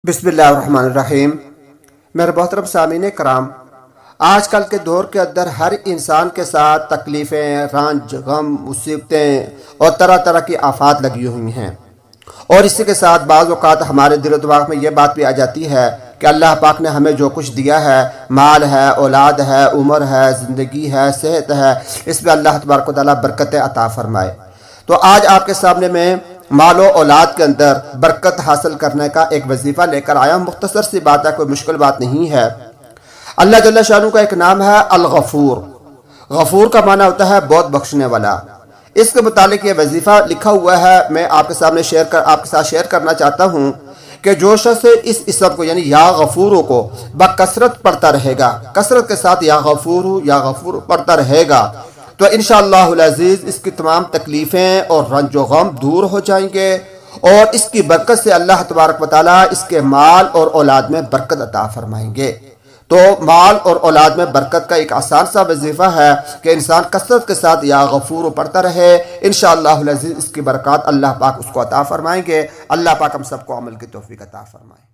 بسم اللہ الرحمن الرحیم۔ میرے محترم سامعین کرام، آج کل کے دور کے اندر ہر انسان کے ساتھ تکلیفیں، رنج، غم، مصیبتیں اور طرح طرح کی آفات لگی ہوئی ہیں، اور اسی کے ساتھ بعض اوقات ہمارے دل و دماغ میں یہ بات بھی آ جاتی ہے کہ اللہ پاک نے ہمیں جو کچھ دیا ہے، مال ہے، اولاد ہے، عمر ہے، زندگی ہے، صحت ہے، اس میں اللہ تبارک و تعالیٰ برکتیں عطا فرمائے۔ تو آج آپ کے سامنے میں مال و اولاد کے اندر برکت حاصل کرنے کا ایک وظیفہ لے کر آیا ہوں۔ مختصر سی بات ہے، کوئی مشکل بات نہیں ہے۔ اللہ جل شانہ کا ایک نام ہے الغفور۔ غفور کا معنی ہوتا ہے بہت بخشنے والا۔ اس کے متعلق یہ وظیفہ لکھا ہوا ہے، میں آپ کے سامنے آپ کے ساتھ شیئر کرنا چاہتا ہوں کہ جو شخص اس اسم کو یعنی یا غفور کو بکثرت پڑھتا رہے گا، کثرت کے ساتھ یا غفور پڑھتا رہے گا، تو انشاءاللہ العزیز اس کی تمام تکلیفیں اور رنج و غم دور ہو جائیں گے، اور اس کی برکت سے اللہ تبارک و تعالیٰ اس کے مال اور اولاد میں برکت عطا فرمائیں گے۔ تو مال اور اولاد میں برکت کا ایک آسان سا وظیفہ ہے کہ انسان کثرت کے ساتھ یا غفور پڑھتا رہے، انشاءاللہ العزیز اس کی برکات اللہ پاک اس کو عطا فرمائیں گے۔ اللہ پاک ہم سب کو عمل کی توفیق عطا فرمائے۔